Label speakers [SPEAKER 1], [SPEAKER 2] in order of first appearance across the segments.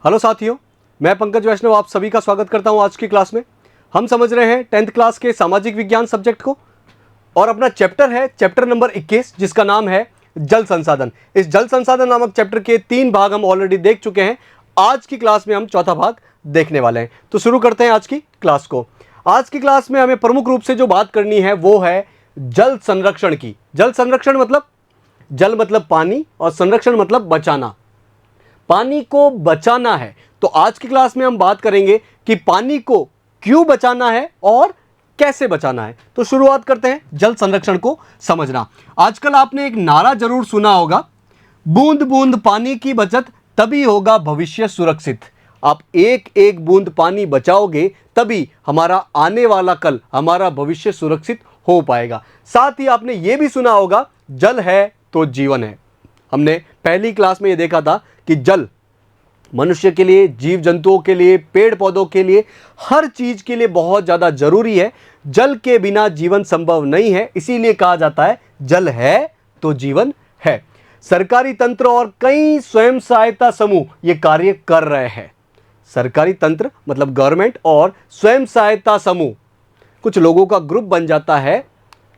[SPEAKER 1] Hello साथियों, मैं पंकज वैष्णव आप सभी का स्वागत करता हूं। आज की क्लास में हम समझ रहे हैं 10th क्लास के सामाजिक विज्ञान सब्जेक्ट को और अपना चैप्टर है चैप्टर नंबर 21 जिसका नाम है जल संसाधन। इस जल संसाधन नामक चैप्टर के 3 भाग हम ऑलरेडी देख चुके हैं। आज की क्लास में हम चौथा भाग देखने वाले हैं। तो शुरू करते हैं आज की क्लास को। आज की क्लास में हमें प्रमुख रूप से जो बात करनी है वो है जल संरक्षण की। जल संरक्षण मतलब जल मतलब पानी और संरक्षण मतलब बचाना। पानी को बचाना है। तो आज की क्लास में हम बात करेंगे कि पानी को क्यों बचाना है और कैसे बचाना है। तो शुरुआत करते हैं जल संरक्षण को समझना। आजकल आपने एक नारा जरूर सुना होगा, बूंद बूंद पानी की बचत तभी होगा भविष्य सुरक्षित। आप एक एक बूंद पानी बचाओगे तभी हमारा आने वाला कल, हमारा भविष्य सुरक्षित हो पाएगा। साथ ही आपने यह भी सुना होगा, जल है तो जीवन है। हमने पहली क्लास में यह देखा था कि जल मनुष्य के लिए, जीव जंतुओं के लिए, पेड़ पौधों के लिए, हर चीज के लिए बहुत ज्यादा जरूरी है। जल के बिना जीवन संभव नहीं है, इसीलिए कहा जाता है जल है तो जीवन है। सरकारी तंत्र और कई स्वयं सहायता समूह ये कार्य कर रहे हैं। सरकारी तंत्र मतलब गवर्नमेंट और स्वयं सहायता समूह, कुछ लोगों का ग्रुप बन जाता है,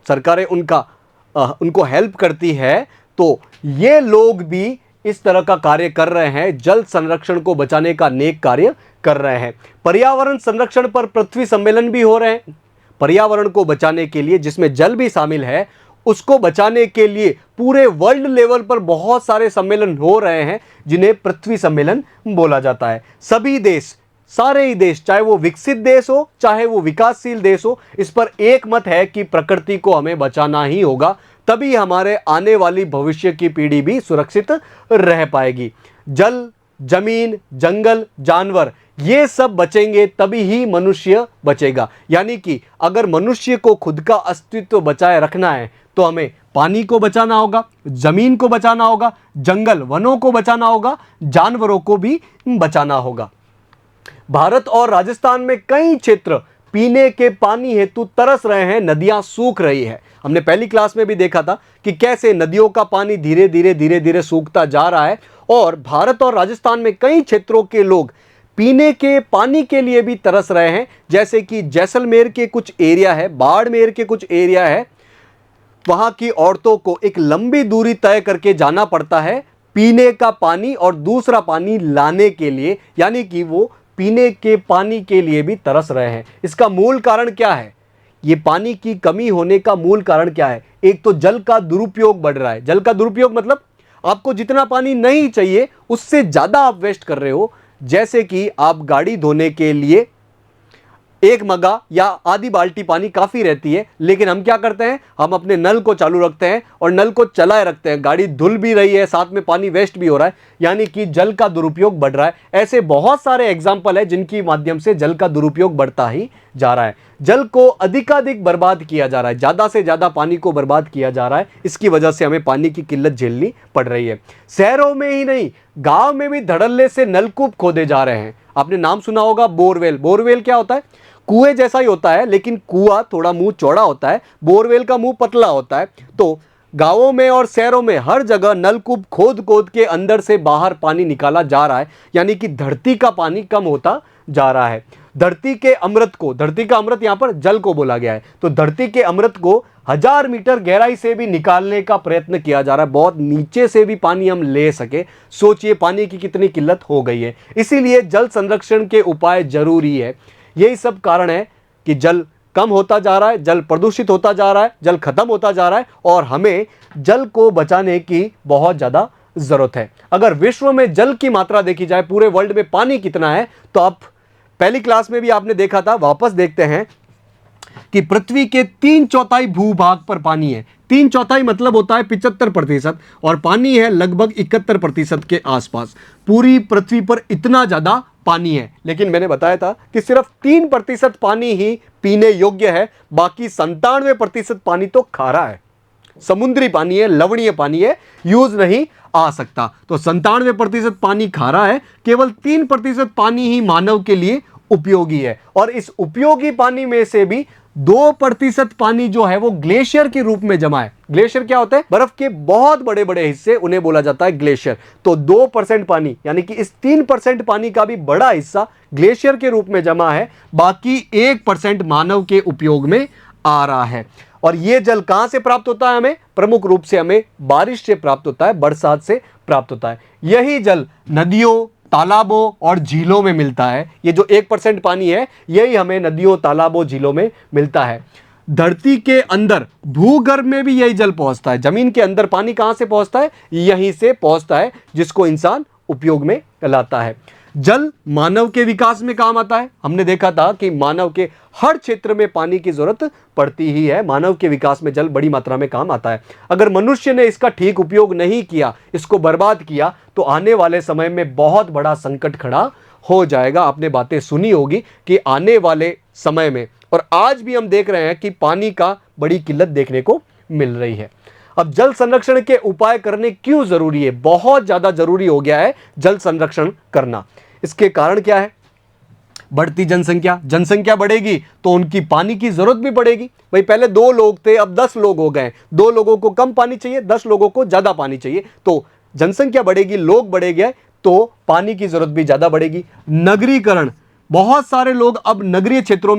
[SPEAKER 1] सरकारें उनको हेल्प करती है। तो ये लोग भी इस तरह का कार्य कर रहे हैं, जल संरक्षण को बचाने का नेक कार्य कर रहे हैं। पर्यावरण संरक्षण पर पृथ्वी सम्मेलन भी हो रहे हैं। पर्यावरण को बचाने के लिए, जिसमें जल भी शामिल है, उसको बचाने के लिए पूरे वर्ल्ड लेवल पर बहुत सारे सम्मेलन हो रहे हैं जिन्हें पृथ्वी सम्मेलन बोला जाता है। सभी देश, सारे ही देश, चाहे वो विकसित देश हो चाहे वो विकासशील देश हो, इस पर एक मत है कि प्रकृति को हमें बचाना ही होगा, तभी हमारे आने वाली भविष्य की पीढ़ी भी सुरक्षित रह पाएगी। जल, जमीन, जंगल, जानवर ये सब बचेंगे तभी ही मनुष्य बचेगा। यानी कि अगर मनुष्य को खुद का अस्तित्व बचाए रखना है तो हमें पानी को बचाना होगा, जमीन को बचाना होगा, जंगल वनों को बचाना होगा, जानवरों को भी बचाना होगा। भारत और राजस्थान में कई क्षेत्र पीने के पानी हेतु तरस रहे हैं, नदियां सूख रही है। हमने पहली क्लास में भी देखा था कि कैसे नदियों का पानी धीरे धीरे सूखता जा रहा है और भारत और राजस्थान में कई क्षेत्रों के लोग पीने के पानी के लिए भी तरस रहे हैं। जैसे कि जैसलमेर के कुछ एरिया है, बाड़मेर के कुछ एरिया है, वहां की औरतों को एक लंबी दूरी तय करके जाना पड़ता है पीने का पानी और दूसरा पानी लाने के लिए। यानी कि वो पीने के पानी के लिए भी तरस रहे हैं। इसका मूल कारण क्या है? ये पानी की कमी होने का मूल कारण क्या है? एक तो जल का दुरुपयोग बढ़ रहा है। जल का दुरुपयोग मतलब आपको जितना पानी नहीं चाहिए उससे ज्यादा आप वेस्ट कर रहे हो। जैसे कि आप गाड़ी धोने के लिए एक मगा या आधी बाल्टी पानी काफी रहती है, लेकिन हम क्या करते हैं, हम अपने नल को चालू रखते हैं और नल को चलाए रखते हैं। गाड़ी धुल भी रही है, साथ में पानी वेस्ट भी हो रहा है, यानी कि जल का दुरुपयोग बढ़ रहा है। ऐसे बहुत सारे एग्जाम्पल है जिनकी माध्यम से जल का दुरुपयोग बढ़ता ही जा रहा है। जल को अधिकाधिक बर्बाद किया जा रहा है, ज्यादा से ज्यादा पानी को बर्बाद किया जा रहा है। इसकी वजह से हमें पानी की किल्लत झेलनी पड़ रही है। शहरों में ही नहीं, गांव में भी धड़ल्ले से नलकूप खोदे जा रहे हैं। आपने नाम सुना होगा बोरवेल। बोरवेल क्या होता है? कुएं जैसा ही होता है, लेकिन कुआं थोड़ा मुंह चौड़ा होता है, बोरवेल का मुंह पतला होता है। तो गांवों में और शहरों में हर जगह नलकूप खोद खोद के अंदर से बाहर पानी निकाला जा रहा है, यानी कि धरती का पानी कम होता जा रहा है। धरती के अमृत को, धरती का अमृत यहां पर जल को बोला गया है, तो धरती के अमृत को 1000 मीटर गहराई से भी निकालने का प्रयत्न किया जा रहा है। बहुत नीचे से भी पानी हम ले सके। सोचिए पानी की कितनी किल्लत हो गई है। इसीलिए जल संरक्षण के उपाय जरूरी है। यही सब कारण है कि जल कम होता जा रहा है, जल प्रदूषित होता जा रहा है, जल खत्म होता जा रहा है और हमें जल को बचाने की बहुत ज्यादा जरूरत है। अगर विश्व में जल की मात्रा देखी जाए, पूरे वर्ल्ड में पानी कितना है, तो आप पहली क्लास में भी आपने देखा था, वापस देखते हैं कि पृथ्वी के 3/4 भूभाग पर पानी है। 3/4 मतलब होता है 75% और पानी है लगभग 71% के आसपास। पूरी पृथ्वी पर इतना ज्यादा पानी है, लेकिन मैंने बताया था कि सिर्फ 3% पानी ही पीने योग्य है, बाकी 97% पानी तो खारा है, समुद्री पानी है, लवणीय पानी है, यूज नहीं आ सकता। तो 97% पानी खारा है, केवल 3% पानी ही मानव के लिए उपयोगी है। और इस उपयोगी पानी में से भी 2% पानी जो है वो ग्लेशियर के रूप में जमा है। ग्लेशियर क्या होता है? बर्फ के बहुत बड़े बड़े हिस्से, उन्हें बोला जाता है ग्लेशियर। तो 2% पानी यानी कि इस 3% पानी का भी बड़ा हिस्सा ग्लेशियर के रूप में जमा है, बाकी 1% मानव के उपयोग में आ रहा है। और यह जल कहां से प्राप्त होता है? हमें प्रमुख रूप से हमें बारिश से प्राप्त होता है, बरसात से प्राप्त होता है। यही जल नदियों, तालाबों और झीलों में मिलता है। ये जो 1% पानी है, यही हमें नदियों, तालाबों, झीलों में मिलता है। धरती के अंदर भूगर्भ में भी यही जल पहुंचता है। जमीन के अंदर पानी कहां से पहुंचता है? यहीं से पहुंचता है, जिसको इंसान उपयोग में लाता है। जल मानव के विकास में काम आता है। हमने देखा था कि मानव के हर क्षेत्र में पानी की जरूरत पड़ती ही है। मानव के विकास में जल बड़ी मात्रा में काम आता है। अगर मनुष्य ने इसका ठीक उपयोग नहीं किया, इसको बर्बाद किया, तो आने वाले समय में बहुत बड़ा संकट खड़ा हो जाएगा। आपने बातें सुनी होगी कि आने वाले समय में, और आज भी हम देख रहे हैं कि पानी का बड़ी किल्लत देखने को मिल रही है। अब जल संरक्षण के उपाय करने क्यों जरूरी है? बहुत ज्यादा जरूरी हो गया है जल संरक्षण करना। इसके कारण क्या है? बढ़ती जनसंख्या। जनसंख्या बढ़ेगी तो उनकी पानी की जरूरत भी बढ़ेगी। भाई पहले 2 लोग थे, अब 10 लोग हो गए। 2 लोगों को कम पानी चाहिए, 10 लोगों को ज्यादा पानी चाहिए। तो जनसंख्या बढ़ेगी, लोग बढ़ेंगे, तो पानी की जरूरत भी ज्यादा बढ़ेगी। नगरीकरण। बहुत सारे लोग अब नगरीय क्षेत्रों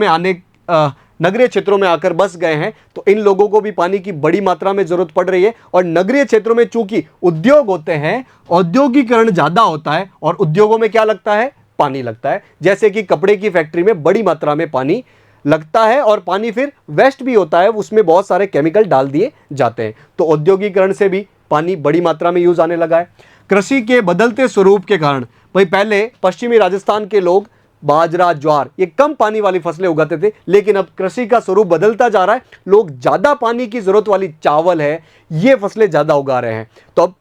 [SPEAKER 1] में आकर बस गए हैं, तो इन लोगों को भी पानी की बड़ी मात्रा में जरूरत पड़ रही है। और नगरीय क्षेत्रों में चूंकि उद्योग होते हैं, औद्योगिकरण ज्यादा होता है, और उद्योगों में क्या लगता है? पानी लगता है। जैसे कि कपड़े की फैक्ट्री में बड़ी मात्रा में पानी लगता है, और पानी फिर वेस्ट भी होता है, उसमें बहुत सारे केमिकल डाल दिए जाते हैं। तो औद्योगिकरण से भी पानी बड़ी मात्रा में यूज आने लगा है। कृषि के बदलते स्वरूप के कारण, भाई पहले पश्चिमी राजस्थान के लोग बाजरा, ज्वार, ये कम पानी वाली फसलें उगाते थे, लेकिन अब कृषि का स्वरूप बदलता जा रहा है। लोग ज्यादा पानी की जरूरत वाली चावल है, ये फसलें ज्यादा उगा रहे हैं। तो अब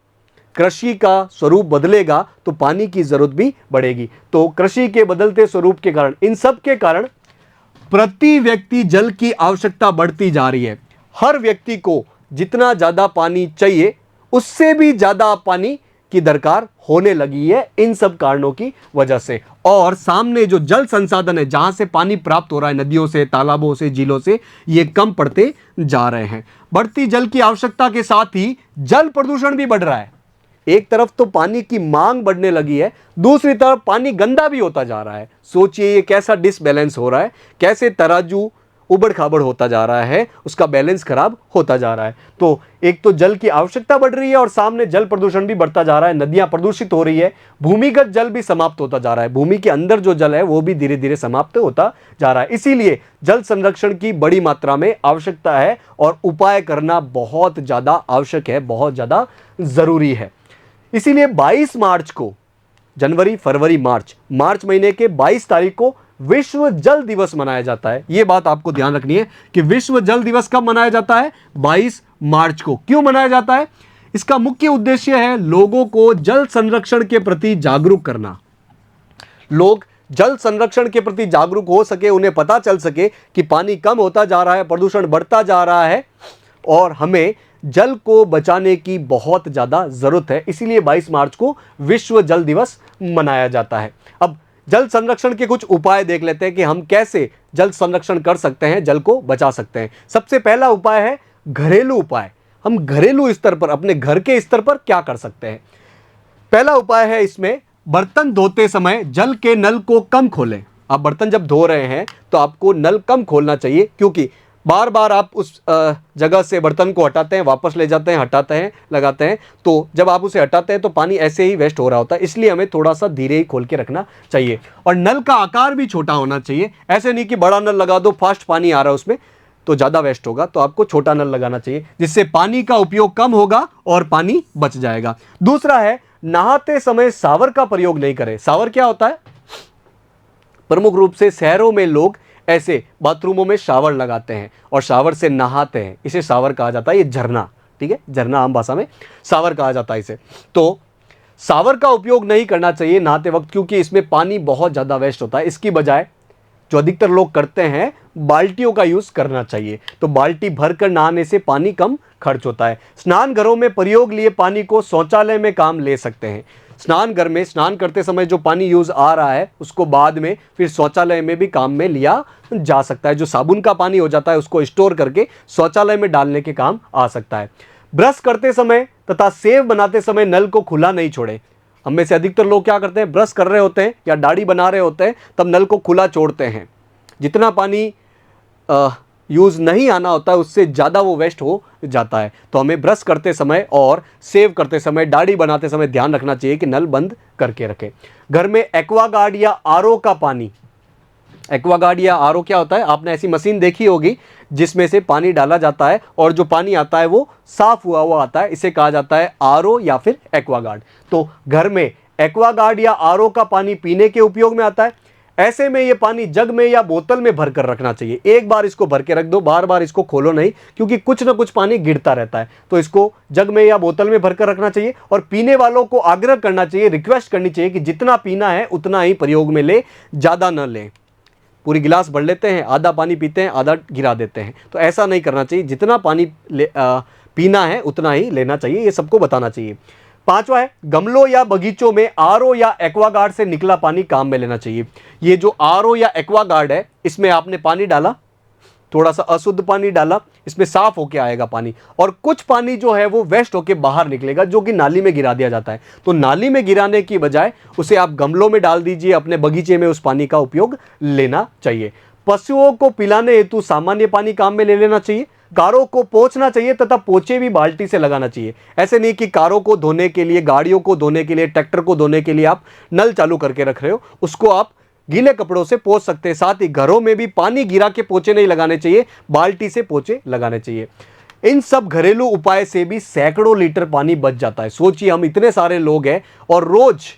[SPEAKER 1] कृषि का स्वरूप बदलेगा तो पानी की जरूरत भी बढ़ेगी। तो कृषि के बदलते स्वरूप के कारण, इन सब के कारण प्रति व्यक्ति जल की आवश्यकता बढ़ती जा रही है। हर व्यक्ति को जितना ज्यादा पानी चाहिए, उससे भी ज्यादा पानी की दरकार होने लगी है, इन सब कारणों की वजह से। और सामने जो जल संसाधन है, जहां से पानी प्राप्त हो रहा है, नदियों से, तालाबों से, झीलों से, ये कम पड़ते जा रहे हैं। बढ़ती जल की आवश्यकता के साथ ही जल प्रदूषण भी बढ़ रहा है। एक तरफ तो पानी की मांग बढ़ने लगी है, दूसरी तरफ पानी गंदा भी होता जा रहा है। सोचिए ये कैसा डिसबैलेंस हो रहा है, कैसे तराजू उबड़ खाबड़ होता जा रहा है, उसका बैलेंस खराब होता जा रहा है। तो एक तो जल की आवश्यकता बढ़ रही है, और सामने जल प्रदूषण भी बढ़ता जा रहा है। नदियां प्रदूषित हो रही है, भूमिगत जल भी समाप्त होता जा रहा है। भूमि के अंदर जो जल है वो भी धीरे धीरे समाप्त होता जा रहा है। इसीलिए जल संरक्षण की बड़ी मात्रा में आवश्यकता है, और उपाय करना बहुत ज्यादा आवश्यक है, बहुत ज्यादा जरूरी है। इसीलिए 22 मार्च को, जनवरी, फरवरी, मार्च महीने के 22 तारीख को विश्व जल दिवस मनाया जाता है। यह बात आपको ध्यान रखनी है कि विश्व जल दिवस कब मनाया जाता है? 22 मार्च को। क्यों मनाया जाता है? इसका मुख्य उद्देश्य है लोगों को जल संरक्षण के प्रति जागरूक करना। लोग जल संरक्षण के प्रति जागरूक हो सके, उन्हें पता चल सके कि पानी कम होता जा रहा है, प्रदूषण बढ़ता जा रहा है, और हमें जल को बचाने की बहुत ज्यादा जरूरत है। इसीलिए 22 मार्च को विश्व जल दिवस मनाया जाता है। अब जल संरक्षण के कुछ उपाय देख लेते हैं कि हम कैसे जल संरक्षण कर सकते हैं, जल को बचा सकते हैं। सबसे पहला उपाय है घरेलू उपाय। हम घरेलू स्तर पर, अपने घर के स्तर पर क्या कर सकते हैं? पहला उपाय है इसमें, बर्तन धोते समय जल के नल को कम खोलें। आप बर्तन जब धो रहे हैं तो आपको नल कम खोलना चाहिए, क्योंकि बार बार आप उस जगह से बर्तन को हटाते हैं, वापस ले जाते हैं, हटाते हैं, लगाते हैं, तो जब आप उसे हटाते हैं तो पानी ऐसे ही वेस्ट हो रहा होता है। इसलिए हमें थोड़ा सा धीरे ही खोल के रखना चाहिए। और नल का आकार भी छोटा होना चाहिए। ऐसे नहीं कि बड़ा नल लगा दो, फास्ट पानी आ रहा है उसमें, तो ज़्यादा वेस्ट होगा। तो आपको छोटा नल लगाना चाहिए, जिससे पानी का उपयोग कम होगा और पानी बच जाएगा। दूसरा है, नहाते समय शावर का प्रयोग नहीं करें। शावर क्या होता है? प्रमुख रूप से शहरों में लोग ऐसे बाथरूमों में शावर लगाते हैं और शावर से नहाते हैं। इसे शावर कहा जाता है। ये झरना, ठीक है, झरना आम भाषा में शावर कहा जाता है इसे। तो शावर का उपयोग नहीं करना चाहिए नहाते वक्त, क्योंकि इसमें पानी बहुत ज़्यादा वेस्ट होता है। इसकी बजाय जो अधिकतर लोग करते हैं, बाल्टियों का यूज़ करना चाहिए। तो बाल्टी भरकर नहाने से पानी कम खर्च होता है। स्नान घरों में प्रयोग लिए पानी को शौचालय में काम ले सकते हैं। स्नान घर में स्नान करते समय जो पानी यूज़ आ रहा है उसको बाद में फिर शौचालय में भी काम में लिया जा सकता है। जो साबुन का पानी हो जाता है उसको स्टोर करके शौचालय में डालने के काम आ सकता है। ब्रश करते समय तथा सेव बनाते समय नल को खुला नहीं छोड़े। हम में से अधिकतर लोग क्या करते हैं, ब्रश कर रहे होते हैं या दाढ़ी बना रहे होते हैं तब नल को खुला छोड़ते हैं। जितना पानी यूज़ नहीं आना होता है उससे ज़्यादा वो वेस्ट हो जाता है। तो हमें ब्रश करते समय और सेव करते समय, दाढ़ी बनाते समय ध्यान रखना चाहिए कि नल बंद करके रखें। घर में एक्वागार्ड या आरओ का पानी, एक्वागार्ड या आरओ क्या होता है, आपने ऐसी मशीन देखी होगी जिसमें से पानी डाला जाता है और जो पानी आता है वो साफ हुआ आता है, इसे कहा जाता है आरओ या फिर एक्वागार्ड। तो घर में एक्वागार्ड या आरओ का पानी पीने के उपयोग में आता है। ऐसे में ये पानी जग में या बोतल में भर कर रखना चाहिए। एक बार इसको भर के रख दो, बार बार इसको खोलो नहीं, क्योंकि कुछ ना कुछ पानी गिरता रहता है। तो इसको जग में या बोतल में भर कर रखना चाहिए और पीने वालों को आग्रह करना चाहिए, रिक्वेस्ट करनी चाहिए कि जितना पीना है उतना ही प्रयोग में ले, ज़्यादा न लें। पूरी गिलास भर लेते हैं, आधा पानी पीते हैं, आधा गिरा देते हैं, तो ऐसा नहीं करना चाहिए। जितना पानी पीना है उतना ही लेना चाहिए, ये सबको बताना चाहिए। 5वां है, गमलों या बगीचों में आरओ या एक्वागार्ड से निकला पानी काम में लेना चाहिए। ये जो आरओ या एक्वागार्ड है, इसमें आपने पानी डाला, थोड़ा सा अशुद्ध पानी डाला, इसमें साफ होके आएगा पानी, और कुछ पानी जो है वो वेस्ट होके बाहर निकलेगा जो कि नाली में गिरा दिया जाता है। तो नाली में गिराने की बजाय उसे आप गमलों में डाल दीजिए, अपने बगीचे में उस पानी का उपयोग लेना चाहिए। पशुओं को पिलाने हेतु सामान्य पानी काम में ले लेना चाहिए। कारों को पोंछना चाहिए तथा पोंछे भी बाल्टी से लगाना चाहिए। ऐसे नहीं कि कारों को धोने के लिए, गाड़ियों को धोने के लिए, ट्रैक्टर को धोने के लिए आप नल चालू करके रख रहे हो, उसको आप गीले कपड़ों से पोंछ सकते हैं। साथ ही घरों में भी पानी गिरा के पोंछे नहीं लगाने चाहिए, बाल्टी से पोंछे लगाने चाहिए। इन सब घरेलू उपाय से भी सैकड़ों लीटर पानी बच जाता है। सोचिए, हम इतने सारे लोग हैं और रोज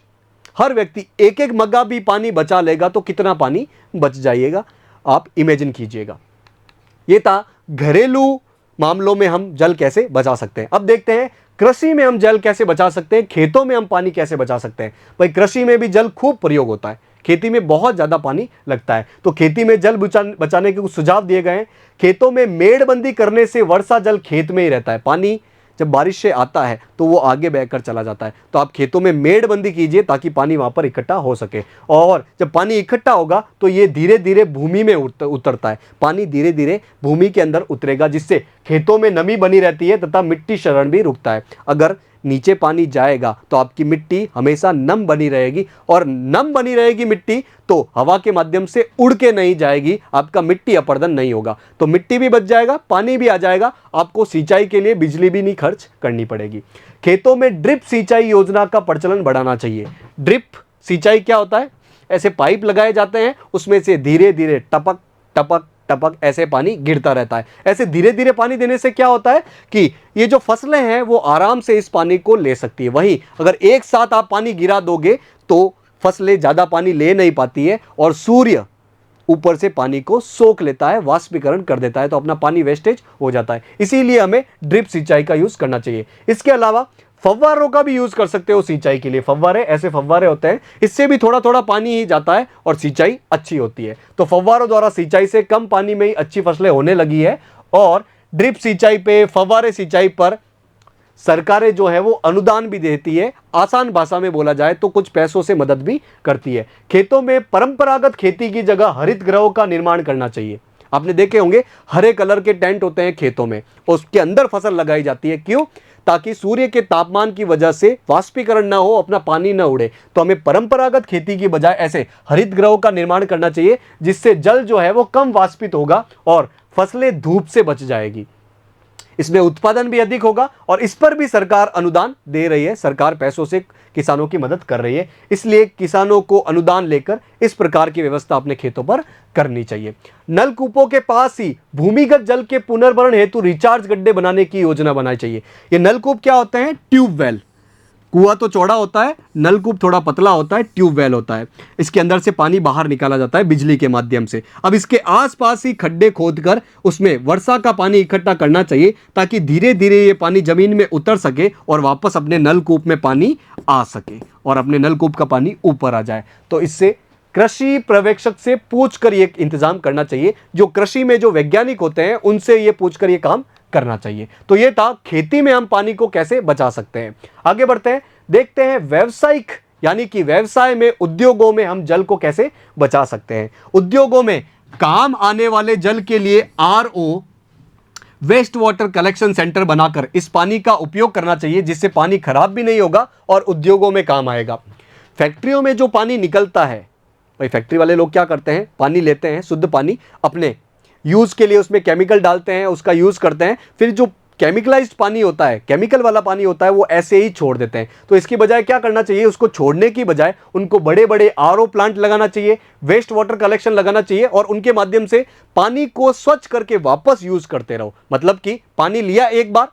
[SPEAKER 1] हर व्यक्ति एक एक मग्गा भी पानी बचा लेगा तो कितना पानी बच जाइएगा, आप इमेजिन कीजिएगा। ये था घरेलू मामलों में हम जल कैसे बचा सकते हैं। अब देखते हैं कृषि में हम जल कैसे बचा सकते हैं, खेतों में हम पानी कैसे बचा सकते हैं। भाई, कृषि में भी जल खूब प्रयोग होता है, खेती में बहुत ज़्यादा पानी लगता है, तो खेती में जल बचाने के कुछ सुझाव दिए गए हैं। खेतों में मेड़बंदी करने से वर्षा जल खेत में ही रहता है। पानी जब बारिश से आता है तो वो आगे बहकर चला जाता है, तो आप खेतों में मेड़बंदी कीजिए ताकि पानी वहाँ पर इकट्ठा हो सके। और जब पानी इकट्ठा होगा तो ये धीरे धीरे भूमि में उतरता है, पानी धीरे धीरे भूमि के अंदर उतरेगा, जिससे खेतों में नमी बनी रहती है तथा मिट्टी क्षरण भी रुकता है। अगर नीचे पानी जाएगा तो आपकी मिट्टी हमेशा नम बनी रहेगी, और नम बनी रहेगी मिट्टी तो हवा के माध्यम से उड़ के नहीं जाएगी, आपका मिट्टी अपर्दन नहीं होगा, तो मिट्टी भी बच जाएगा, पानी भी आ जाएगा, आपको सिंचाई के लिए बिजली भी नहीं खर्च करनी पड़ेगी। खेतों में ड्रिप सिंचाई योजना का प्रचलन बढ़ाना चाहिए। ड्रिप सिंचाई क्या होता है, ऐसे पाइप लगाए जाते हैं, उसमें से धीरे धीरे टपक टपक टपक ऐसे पानी गिरता रहता है। ऐसे धीरे धीरे पानी देने से क्या होता है कि ये जो फसलें हैं वो आराम से इस पानी को ले सकती है। वहीं अगर एक साथ आप पानी गिरा दोगे तो फसलें ज़्यादा पानी ले नहीं पाती है और सूर्य ऊपर से पानी को सोख लेता है, वाष्पीकरण कर देता है, तो अपना पानी वेस्टेज हो जाता है। इसीलिए हमें ड्रिप सिंचाई का यूज़ करना चाहिए। इसके अलावा फव्वारों का भी यूज़ कर सकते हो सिंचाई के लिए। फव्वारे, ऐसे फव्वारे होते हैं, इससे भी थोड़ा थोड़ा पानी ही जाता है और सिंचाई अच्छी होती है। तो फव्वारों द्वारा सिंचाई से कम पानी में ही अच्छी फसलें होने लगी है। और ड्रिप सिंचाई पे, फव्वारे सिंचाई पर सरकारें जो है वो अनुदान भी देती है। आसान भाषा में बोला जाए तो कुछ पैसों से मदद भी करती है। खेतों में परंपरागत खेती की जगह हरित गृहों का निर्माण करना चाहिए। आपने देखे होंगे हरे कलर के टेंट होते हैं खेतों में, उसके अंदर फसल लगाई जाती है। क्यों? ताकि सूर्य के तापमान की वजह से वाष्पीकरण ना हो, अपना पानी ना उड़े। तो हमें परंपरागत खेती की बजाय ऐसे हरित गृहों का निर्माण करना चाहिए, जिससे जल जो है वो कम वाष्पित होगा और फसलें धूप से बच जाएगी। इसमें उत्पादन भी अधिक होगा और इस पर भी सरकार अनुदान दे रही है। सरकार पैसों से किसानों की मदद कर रही है, इसलिए किसानों को अनुदान लेकर इस प्रकार की व्यवस्था अपने खेतों पर करनी चाहिए। नलकूपों के पास ही भूमिगत जल के पुनर्भरण हेतु रिचार्ज गड्ढे बनाने की योजना बनानी चाहिए। ये नलकूप क्या होते हैं? ट्यूबवेल। कुआं तो चौड़ा होता है, नलकूप थोड़ा पतला होता है, ट्यूबवेल होता है। इसके अंदर से पानी बाहर निकाला जाता है बिजली के माध्यम से। अब इसके आसपास ही खड्डे खोदकर उसमें वर्षा का पानी इकट्ठा करना चाहिए, ताकि धीरे धीरे ये पानी जमीन में उतर सके और वापस अपने नलकूप में पानी आ सके और अपने नलकूप का पानी ऊपर आ जाए। तो इससे कृषि पर्यवेक्षक से पूछकर ये इंतजाम करना चाहिए। जो कृषि में जो वैज्ञानिक होते हैं उनसे ये पूछकर ये काम करना चाहिए। तो ये था खेती में हम पानी को कैसे बचा सकते हैं। आगे बढ़ते हैं। देखते हैं व्यावसायिक यानी कि व्यवसाय में, उद्योगों में हम जल को कैसे बचा सकते हैं। उद्योगों में काम आने वाले जल के लिए RO, waste water collection centre बनाकर इस पानी का उपयोग करना चाहिए, जिससे पानी खराब भी नहीं होगा और उद्योगों में काम आएगा। फैक्ट्रियों में जो पानी निकलता है, भाई फैक्ट्री वाले लोग क्या करते हैं, पानी लेते हैं, शुद्ध पानी अपने यूज के लिए उसमें केमिकल डालते हैं, उसका यूज करते हैं, फिर जो केमिकलाइज्ड पानी होता है, केमिकल वाला पानी होता है, वो ऐसे ही छोड़ देते हैं। तो इसकी बजाय क्या करना चाहिए, उसको छोड़ने की बजाय उनको बड़े बड़े आरओ प्लांट लगाना चाहिए, वेस्ट वाटर कलेक्शन लगाना चाहिए और उनके माध्यम से पानी को स्वच्छ करके वापस यूज करते रहो। मतलब कि पानी लिया एक बार,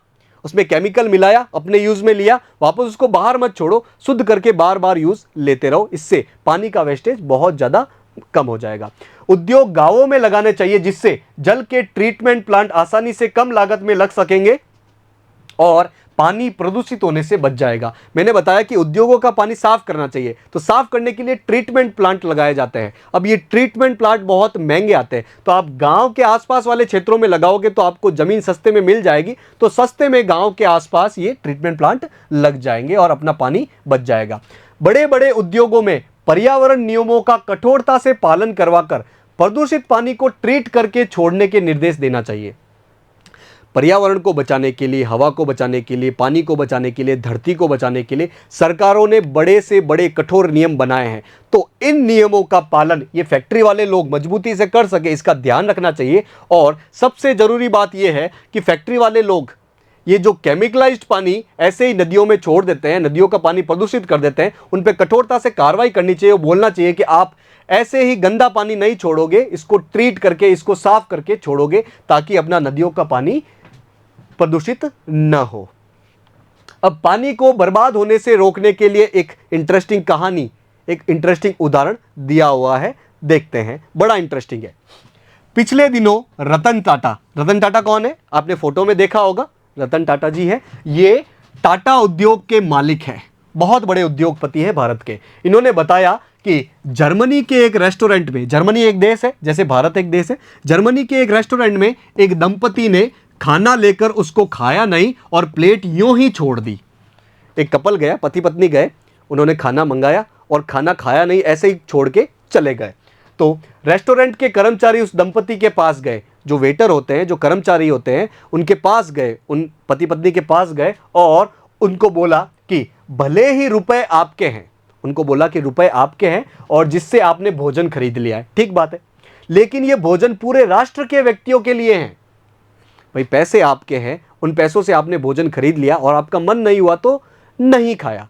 [SPEAKER 1] उसमें केमिकल मिलाया, अपने यूज में लिया, वापस उसको बाहर मत छोड़ो, शुद्ध करके बार बार यूज लेते रहो। इससे पानी का वेस्टेज बहुत ज्यादा कम हो जाएगा। उद्योग गांवों में लगाने चाहिए, जिससे जल के ट्रीटमेंट प्लांट आसानी से कम लागत में लग सकेंगे और पानी प्रदूषित होने से बच जाएगा। मैंने बताया कि उद्योगों का पानी साफ करना चाहिए, तो साफ करने के लिए ट्रीटमेंट प्लांट लगाए जाते हैं। अब ये ट्रीटमेंट प्लांट बहुत महंगे आते हैं, तो आप गांव के आसपास वाले क्षेत्रों में लगाओगे तो आपको जमीन सस्ते में मिल जाएगी, तो सस्ते में गांव के आसपास ये ट्रीटमेंट प्लांट लग जाएंगे और अपना पानी बच जाएगा। बड़े बड़े उद्योगों में पर्यावरण नियमों का कठोरता से पालन करवाकर प्रदूषित पानी को ट्रीट करके छोड़ने के निर्देश देना चाहिए। पर्यावरण को बचाने के लिए, हवा को बचाने के लिए, पानी को बचाने के लिए, धरती को बचाने के लिए सरकारों ने बड़े से बड़े कठोर नियम बनाए हैं। तो इन नियमों का पालन ये फैक्ट्री वाले लोग मजबूती से कर सके, इसका ध्यान रखना चाहिए। और सबसे जरूरी बात यह है कि फैक्ट्री वाले लोग ये जो केमिकलाइज्ड पानी ऐसे ही नदियों में छोड़ देते हैं, नदियों का पानी प्रदूषित कर देते हैं, उन पर कठोरता से कार्रवाई करनी चाहिए। बोलना चाहिए कि आप ऐसे ही गंदा पानी नहीं छोड़ोगे, इसको ट्रीट करके, इसको साफ करके छोड़ोगे, ताकि अपना नदियों का पानी प्रदूषित न हो। अब पानी को बर्बाद होने से रोकने के लिए एक इंटरेस्टिंग कहानी, एक इंटरेस्टिंग उदाहरण दिया हुआ है, देखते हैं, बड़ा इंटरेस्टिंग है। पिछले दिनों रतन टाटा कौन है, आपने फोटो में देखा होगा, रतन टाटा जी है। ये टाटा उद्योग के मालिक हैं, बहुत बड़े उद्योगपति हैं भारत के। इन्होंने बताया कि जर्मनी के एक रेस्टोरेंट में, जर्मनी एक देश है जैसे भारत एक देश है, जर्मनी के एक रेस्टोरेंट में एक दंपति ने खाना लेकर उसको खाया नहीं और प्लेट यूं ही छोड़ दी। एक कपल गया, पति पत्नी गए, उन्होंने खाना मंगाया और खाना खाया नहीं, ऐसे ही छोड़ के चले गए। तो रेस्टोरेंट के कर्मचारी उस दंपति के पास गए, जो वेटर होते हैं, जो कर्मचारी होते हैं, उनके पास गए, उन पति पत्नी के पास गए और उनको बोला कि भले ही रुपए आपके हैं, उनको बोला कि रुपए आपके हैं और जिससे आपने भोजन खरीद लिया है, ठीक बात है, लेकिन ये भोजन पूरे राष्ट्र के व्यक्तियों के लिए हैं। भाई पैसे आपके हैं, उन पैसों से आपने भोजन खरीद लिया और आपका मन नहीं हुआ तो नहीं खाया,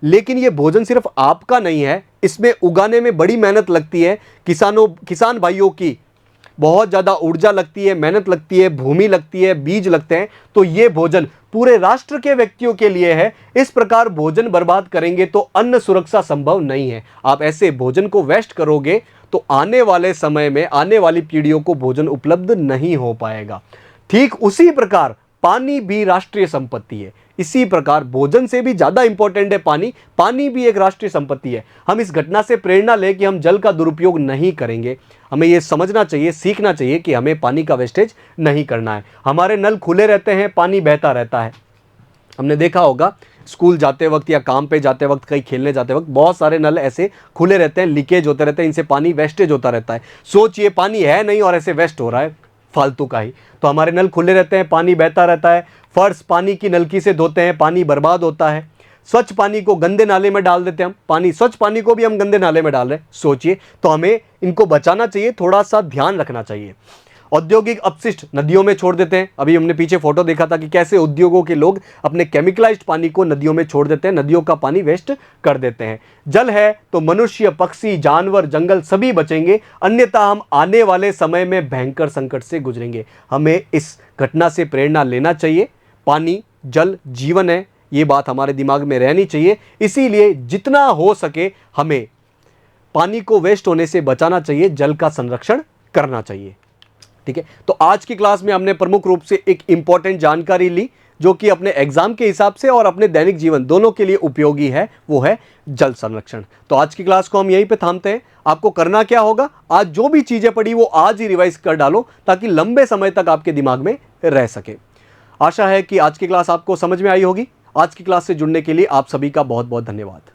[SPEAKER 1] लेकिन ये भोजन सिर्फ आपका नहीं है, इसमें उगाने में बड़ी मेहनत लगती है, किसान भाइयों की बहुत ज़्यादा ऊर्जा लगती है, मेहनत लगती है, भूमि लगती है, बीज लगते हैं, तो ये भोजन पूरे राष्ट्र के व्यक्तियों के लिए है। इस प्रकार भोजन बर्बाद करेंगे तो अन्न सुरक्षा संभव नहीं है। आप ऐसे भोजन को वेस्ट करोगे तो आने वाले समय में आने वाली पीढ़ियों को भोजन उपलब्ध नहीं हो पाएगा। ठीक उसी प्रकार पानी भी राष्ट्रीय संपत्ति है। इसी प्रकार भोजन से भी ज्यादा इंपॉर्टेंट है पानी, पानी भी एक राष्ट्रीय संपत्ति है। हम इस घटना से प्रेरणा लें कि हम जल का दुरुपयोग नहीं करेंगे। हमें यह समझना चाहिए, सीखना चाहिए कि हमें पानी का वेस्टेज नहीं करना है। हमारे नल खुले रहते हैं, पानी बहता रहता है। हमने देखा होगा स्कूल जाते वक्त या काम पे जाते वक्त, कहीं खेलने जाते वक्त, बहुत सारे नल ऐसे खुले रहते हैं, लीकेज होते रहते हैं, इनसे पानी वेस्टेज होता रहता है। सोचिए पानी है नहीं और ऐसे वेस्ट हो रहा है फालतू का ही। तो हमारे नल खुले रहते हैं, पानी बहता रहता है, फर्श पानी की नलकी से धोते हैं, पानी बर्बाद होता है। स्वच्छ पानी को गंदे नाले में डाल देते हैं हम, पानी स्वच्छ पानी को भी हम गंदे नाले में डाल रहे हैं। सोचिए, तो हमें इनको बचाना चाहिए, थोड़ा सा ध्यान रखना चाहिए। औद्योगिक अपशिष्ट नदियों में छोड़ देते हैं। अभी हमने पीछे फोटो देखा था कि कैसे उद्योगों के लोग अपने केमिकलाइज्ड पानी को नदियों में छोड़ देते हैं, नदियों का पानी वेस्ट कर देते हैं। जल है तो मनुष्य, पक्षी, जानवर, जंगल सभी बचेंगे, अन्यथा हम आने वाले समय में भयंकर संकट से गुजरेंगे। हमें इस घटना से प्रेरणा लेना चाहिए। पानी, जल जीवन है, ये बात हमारे दिमाग में रहनी चाहिए। इसीलिए जितना हो सके हमें पानी को वेस्ट होने से बचाना चाहिए, जल का संरक्षण करना चाहिए। ठीक है, तो आज की क्लास में हमने प्रमुख रूप से एक इंपॉर्टेंट जानकारी ली, जो कि अपने एग्जाम के हिसाब से और अपने दैनिक जीवन दोनों के लिए उपयोगी है, वो है जल संरक्षण। तो आज की क्लास को हम यहीं पे थामते हैं। आपको करना क्या होगा, आज जो भी चीजें पढ़ी वो आज ही रिवाइज कर डालो, ताकि लंबे समय तक आपके दिमाग में रह सके। आशा है कि आज की क्लास आपको समझ में आई होगी। आज की क्लास से जुड़ने के लिए आप सभी का बहुत बहुत धन्यवाद।